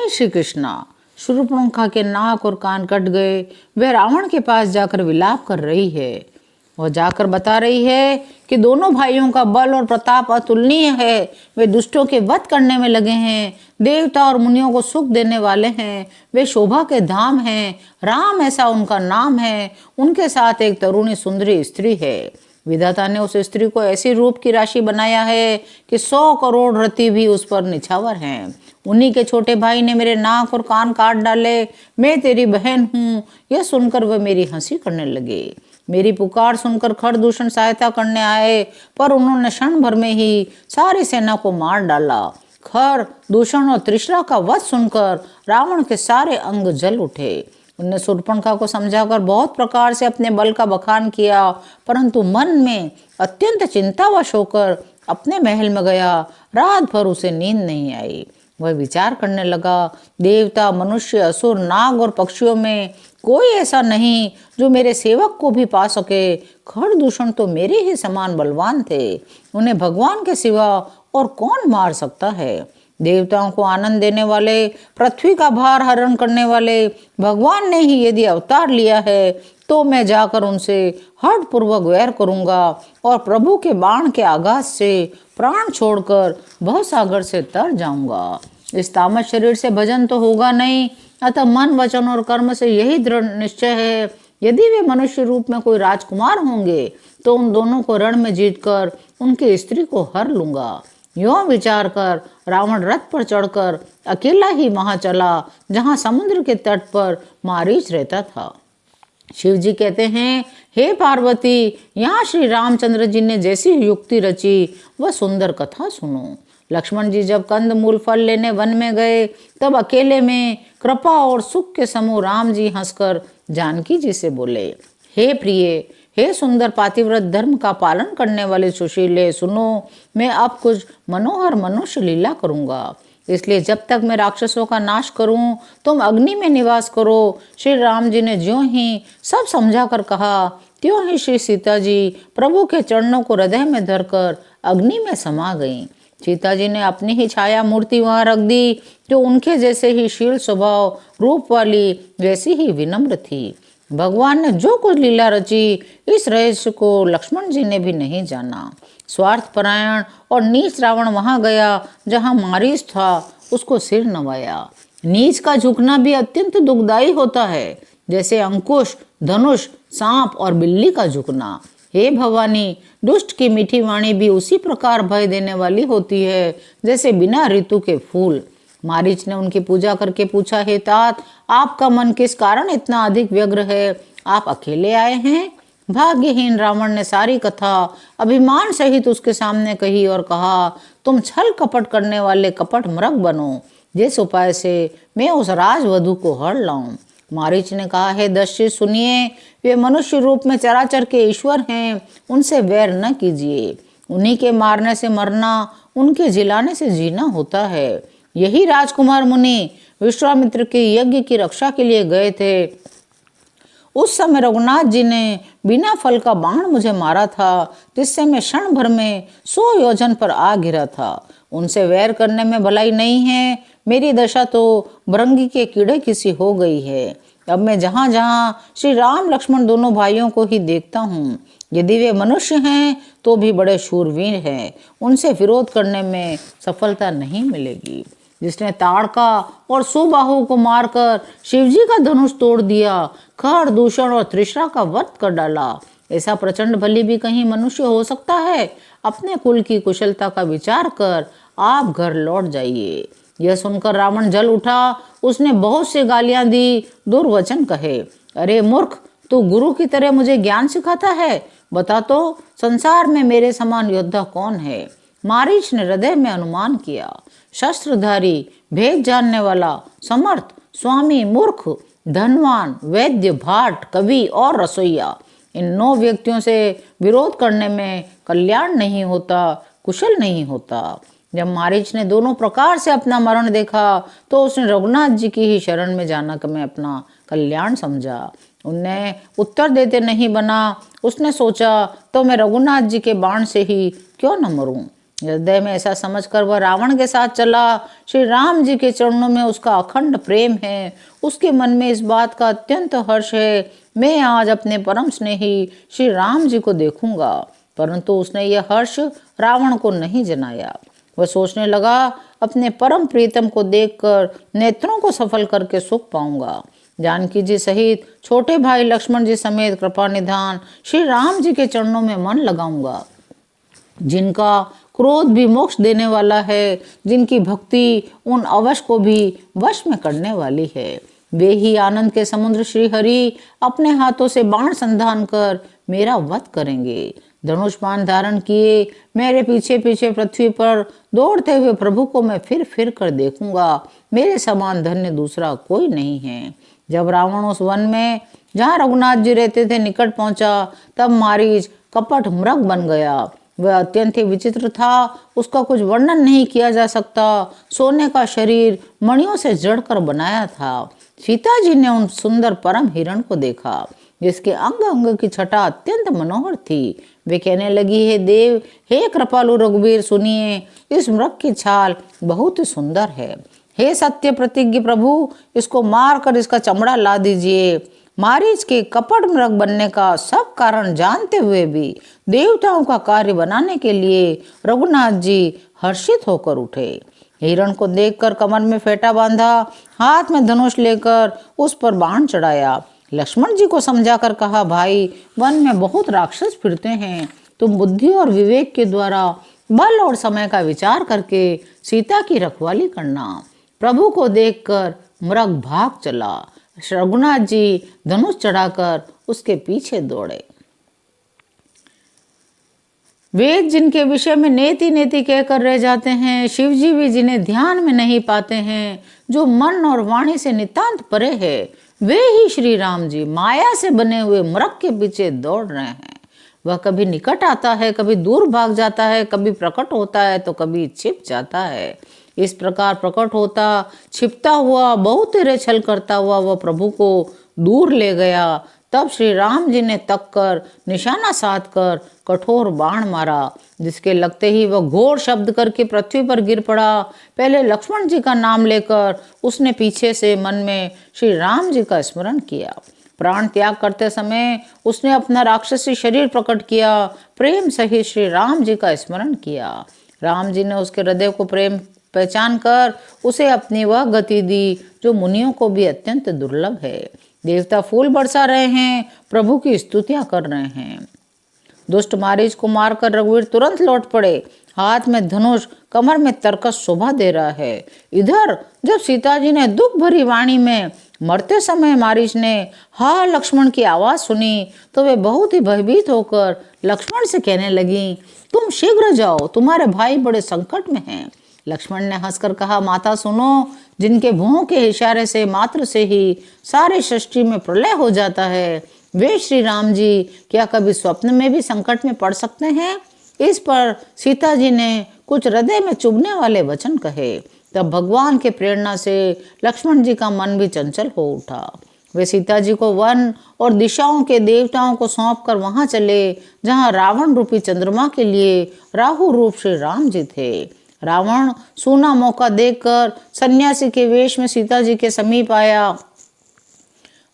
नहीं श्री कृष्णा, शूर्पणखा के नाक और कान कट गए। वह रावण के पास जाकर विलाप कर रही है। वह जाकर बता रही है कि दोनों भाइयों का बल और प्रताप अतुलनीय है। वे दुष्टों के वध करने में लगे हैं, देवता और मुनियों को सुख देने वाले हैं, वे शोभा के धाम हैं, राम ऐसा उनका नाम है। उनके साथ एक तरुणी सुंदरी स्त्री है। विधाता ने उस स्त्री को ऐसी रूप की राशि बनाया है कि 100 करोड़ रति भी उस पर निछावर हैं। उन्हीं के छोटे भाई ने मेरे नाक और कान काट डाले। मैं तेरी बहन हूँ। यह सुनकर वह मेरी हंसी करने लगे। मेरी पुकार सुनकर खरदूषण सहायता करने आए, पर उन्होंने क्षण भर में ही सारी सेना को मार डाला। खर, दूषण और त्रिशरा का वध सुनकर रावण के सारे अंग जल उठे। उनने शूर्पणखा को समझाकर बहुत प्रकार से अपने बल का बखान किया, परंतु मन में अत्यंत चिंतावश होकर अपने महल में गया। रात भर उसे नींद नहीं आई। वह विचार करने लगा, देवता, मनुष्य, असुर, नाग और पक्षियों में कोई ऐसा नहीं जो मेरे सेवक को भी पा सके। खरदूषण तो मेरे ही समान बलवान थे। उन्हें भगवान के सिवा और कौन मार सकता है। देवताओं को आनंद देने वाले, पृथ्वी का भार हरण करने वाले भगवान ने ही यदि अवतार लिया है, तो मैं जाकर उनसे हठ पूर्वक वैर करूंगा और प्रभु के बाण के आघात से प्राण छोड़कर भवसागर से तर जाऊंगा। इस तामस शरीर से भजन तो होगा नहीं, अतः मन, वचन और कर्म से यही दृढ़ निश्चय है, यदि वे मनुष्य रूप में कोई राजकुमार होंगे तो उन दोनों को रण में जीतकर उनकी स्त्री को हर लूंगा। यों विचार कर रावण रथ पर चढ़कर अकेला ही वहां चला जहां समुद्र के तट पर मारीच रहता था। शिव जी कहते हैं, हे पार्वती, यहाँ श्री रामचंद्र जी ने जैसी युक्ति रची वह सुंदर कथा सुनो। लक्ष्मण जी जब कंद मूल फल लेने वन में गए, तब अकेले में कृपा और सुख के समूह राम जी हंसकर जानकी जी से बोले, हे प्रिय, हे सुंदर पातिव्रत धर्म का पालन करने वाले सुशीले, सुनो, मैं अब कुछ मनोहर मनुष्य लीला करूंगा। इसलिए जब तक मैं राक्षसों का नाश करूं, तुम अग्नि में निवास करो। श्री राम जी ने ज्यों ही सब समझा कर कहा, त्यों ही श्री सीता जी प्रभु के चरणों को हृदय में धरकर अग्नि में समा गईं। सीता जी ने अपनी ही छाया मूर्ति वहां रख दी, जो उनके जैसे ही शील स्वभाव रूप वाली, वैसी ही विनम्र थी। भगवान ने जो कुछ लीला रची, इस रहस्य को लक्ष्मण जी ने भी नहीं जाना। स्वार्थपरायण और नीच रावण वहां गया जहां मारीच था, उसको सिर नवाया। नीच का झुकना भी अत्यंत दुखदायी होता है, जैसे अंकुश, धनुष, सांप और बिल्ली का झुकना। हे भवानी, दुष्ट की मीठी वाणी भी उसी प्रकार भय देने वाली होती है जैसे बिना ऋतु के फूल। मारीच ने उनकी पूजा करके पूछा, हे तात, आपका मन किस कारण इतना अधिक व्यग्र है? आप अकेले आए हैं? भाग्यहीन रावण ने सारी कथा अभिमान सहित उसके सामने कही और कहा, तुम छल कपट करने वाले कपट मृग बनो, जिस उपाय से मैं उस राजवधू को हर लाऊं। मारीच ने कहा, हे दस्यु सुनिए, वे मनुष्य रूप में चराचर के ईश्वर हैं, उनसे वैर न कीजिए। उन्हीं के मारने से मरना, उनके जिलाने से जीना होता है। यही राजकुमार मुनि विश्वामित्र के यज्ञ की रक्षा के लिए गए थे। उस समय रघुनाथ जी ने बिना फल का बाण मुझे मारा था, जिससे मैं क्षण भर में 100 योजन पर आ गिरा था। उनसे वैर करने में भलाई नहीं है। मेरी दशा तो भृंगी के कीड़े किसी हो गई है। अब मैं जहाँ जहाँ श्री राम लक्ष्मण दोनों भाइयों को ही देखता हूँ, यदि वे मनुष्य हैं तो भी बड़े शूरवीर हैं, उनसे विरोध करने में सफलता नहीं मिलेगी। जिसने ताड़का और सुबाहु को मारकर शिवजी का धनुष तोड़ दिया, खर, दूषण और त्रिशरा का वध कर डाला, ऐसा प्रचंड बलि भी कहीं मनुष्य हो सकता है? अपने कुल की कुशलता का विचार कर आप घर लौट जाइए। यह सुनकर रावण जल उठा। उसने बहुत से गालियां दी, दुर्वचन कहे, अरे मूर्ख, तू गुरु की तरह मुझे ज्ञान सिखाता है? बता तो, संसार में मेरे समान योद्धा कौन है? मारीच ने हृदय में अनुमान किया, शस्त्रधारी, भेद जानने वाला, समर्थ, स्वामी, मूर्ख, धनवान, वैद्य, भाट, कवि और रसोईया, इन 9 व्यक्तियों से विरोध करने में कल्याण नहीं होता, कुशल नहीं होता। जब मारीच ने दोनों प्रकार से अपना मरण देखा, तो उसने रघुनाथ जी की ही शरण में जाना कि मैं अपना कल्याण समझा। उन्हें उत्तर देते नहीं बना। उसने सोचा, तो मैं रघुनाथ जी के बाण से ही क्यों न मरूं। हृदय में ऐसा समझकर वह रावण के साथ चला। श्री राम जी के चरणों में उसका अखंड प्रेम है। उसके मन में इस बात का अत्यंत हर्ष है, मैं आज अपने परम स्नेही श्री राम जी को देखूंगा। परंतु उसने यह हर्ष रावण को नहीं जनाया। वह सोचने लगा, अपने परम प्रीतम को देखकर नेत्रों को सफल करके सुख पाऊंगा। जानकी जी सहित छोटे भाई लक्ष्मण जी समेत कृपा निधान श्री राम जी के चरणों में मन लगाऊंगा, जिनका क्रोध भी मोक्ष देने वाला है, जिनकी भक्ति उन अवश को भी वश में करने वाली है। वे ही आनंद के समुद्र श्री हरि अपने हाथों से बाण संधान कर मेरा वध करेंगे। धनुष बाण धारण किए मेरे पीछे पीछे पृथ्वी पर दौड़ते हुए प्रभु को मैं फिर फिर कर देखूंगा। मेरे समान धन्य दूसरा कोई नहीं है। जब रावण उस वन में जहाँ रघुनाथ जी रहते थे निकट पहुंचा, तब मारीच कपट मृग बन गया। वह अत्यंत ही विचित्र था, उसका कुछ वर्णन नहीं किया जा सकता। सोने का शरीर मणियों से जड़कर बनाया था। सीता जी ने उन सुंदर परम हिरण को देखा, जिसके अंग अंग की छटा अत्यंत मनोहर थी। वे कहने लगी, हे देव, हे कृपालु रघुवीर, सुनिए, इस मृग की छाल बहुत ही सुंदर है। हे सत्य प्रतिज्ञ प्रभु, इसको मार कर इसका चमड़ा ला दीजिए। मारीच के कपट मृग बनने का सब कारण जानते हुए भी देवताओं का कार्य बनाने के लिए रघुनाथ जी हर्षित होकर उठे। हिरण को देखकर कमर में फेंटा बांधा, हाथ में धनुष लेकर उस पर बाण चढ़ाया। लक्ष्मण जी को समझाकर कहा, भाई, वन में बहुत राक्षस फिरते हैं, तुम बुद्धि और विवेक के द्वारा बल और समय का विचार करके सीता की रखवाली करना। प्रभु को देखकर मृग भाग चला। रघुनाथ जी धनुष चढ़ाकर उसके पीछे दौड़े। वेद जिनके विषय में नेति नेति कहकर रह जाते हैं, शिव जी भी जिन्हें ध्यान में नहीं पाते हैं, जो मन और वाणी से नितांत परे है, वे ही श्री राम जी माया से बने हुए मृग के पीछे दौड़ रहे हैं। वह कभी निकट आता है, कभी दूर भाग जाता है, कभी प्रकट होता है तो कभी छिप जाता है। इस प्रकार प्रकट होता छिपता हुआ बहुत तेरे छल करता हुआ वह प्रभु को दूर ले गया। तब श्री राम जी ने तक कर निशाना साध कर कठोर बाण मारा, जिसके लगते ही वह घोर शब्द करके पृथ्वी पर गिर पड़ा। पहले लक्ष्मण जी का नाम लेकर उसने पीछे से मन में श्री राम जी का स्मरण किया। प्राण त्याग करते समय उसने अपना राक्षसी शरीर प्रकट किया, प्रेम सहित श्री राम जी का स्मरण किया। राम जी ने उसके हृदय को प्रेम पहचान कर उसे अपनी वह गति दी जो मुनियों को भी अत्यंत दुर्लभ है। देवता फूल बरसा रहे हैं, प्रभु की स्तुतियां कर रहे हैं। दुष्ट मारीच को मारकर रघुवीर तुरंत लौट पड़े, हाथ में धनुष, कमर में तरकस शोभा दे रहा है। इधर जब सीता जी ने दुख भरी वाणी में मरते समय मारीच ने हा लक्ष्मण की आवाज सुनी, तो वे बहुत ही भयभीत होकर लक्ष्मण से कहने लगी, तुम शीघ्र जाओ, तुम्हारे भाई बड़े संकट में हैं। लक्ष्मण ने हंसकर कहा, माता सुनो, जिनके भुओं के इशारे से मात्र से ही सारे सृष्टि में प्रलय हो जाता है, वे श्री राम जी क्या कभी स्वप्न में भी संकट में पड़ सकते हैं? इस पर सीता जी ने कुछ हृदय में चुभने वाले वचन कहे। तब भगवान के प्रेरणा से लक्ष्मण जी का मन भी चंचल हो उठा। वे सीता जी को वन और दिशाओं के देवताओं को सौंपकर वहां चले, जहां रावण रूपी चंद्रमा के लिए राहु रूप श्री राम जी थे। रावण सूना मौका देखकर सन्यासी के वेश में सीता जी के समीप आया।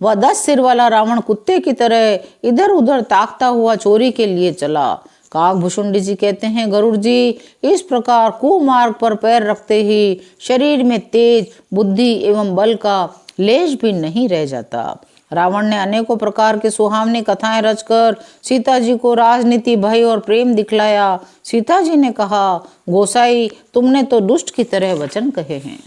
वह 10 सिर वाला रावण कुत्ते की तरह इधर उधर ताकता हुआ चोरी के लिए चला। काकभुषुंडी जी कहते हैं, गरुड़ जी इस प्रकार कुमार्ग पर पैर रखते ही शरीर में तेज, बुद्धि एवं बल का लेश भी नहीं रह जाता। रावण ने अनेकों प्रकार की सुहावनी कथाएं रचकर सीता जी को राजनीति, भय और प्रेम दिखलाया। सीता जी ने कहा, गोसाई, तुमने तो दुष्ट की तरह वचन कहे हैं।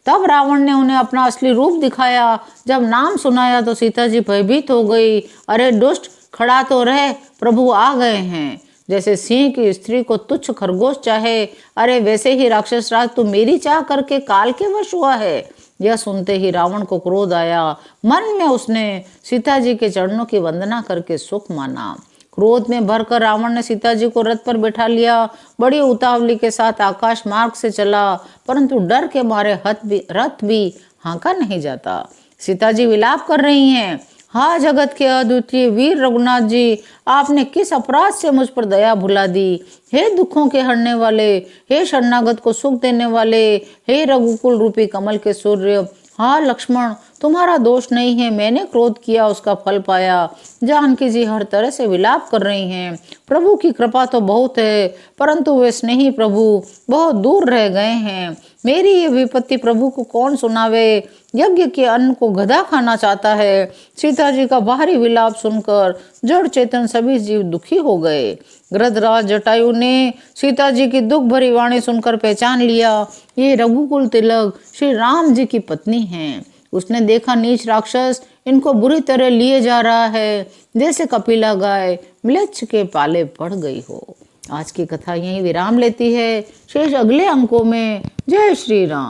तब रावण ने उन्हें अपना असली रूप दिखाया। जब नाम सुनाया तो सीता जी भयभीत हो गई। अरे दुष्ट, खड़ा तो रह, प्रभु आ गए हैं। जैसे सिंह की स्त्री को तुच्छ खरगोश चाहे, अरे वैसे ही राक्षस राज तू मेरी चाह करके काल के वश हुआ है। यह सुनते ही रावण को क्रोध आया। मन में उसने सीता जी के चरणों की वंदना करके सुख माना। क्रोध में भरकर रावण ने सीता जी को रथ पर बैठा लिया। बड़ी उतावली के साथ आकाश मार्ग से चला, परंतु डर के मारे रथ भी हाँका नहीं जाता। सीता जी विलाप कर रही हैं, हाँ जगत के अद्वितीय वीर रघुनाथ जी, आपने किस अपराध से मुझ पर दया भुला दी। हे दुखों के हरने वाले, हे शरणागत को सुख देने वाले, हे रघुकुल रूपी कमल के सूर्य, हाँ लक्ष्मण तुम्हारा दोष नहीं है, मैंने क्रोध किया उसका फल पाया। जानकी जी हर तरह से विलाप कर रही हैं। प्रभु की कृपा तो बहुत है, परंतु वे स्नेही प्रभु बहुत दूर रह गए हैं। मेरी ये विपत्ति प्रभु को कौन सुनावे। यज्ञ के अन्न को गधा खाना चाहता है। सीता जी का बाहरी विलाप सुनकर जड़ चेतन सभी जीव दुखी हो गए। गृधराज जटायु ने सीता जी की दुख भरी वाणी सुनकर पहचान लिया, ये रघुकुल तिलक श्री राम जी की पत्नी हैं। उसने देखा नीच राक्षस इनको बुरी तरह लिए जा रहा है, जैसे कपिला गाय म्लेच्छ के पाले पड़ गई हो। आज की कथा यहीं विराम लेती है, शेष अगले अंकों में। जय श्री राम।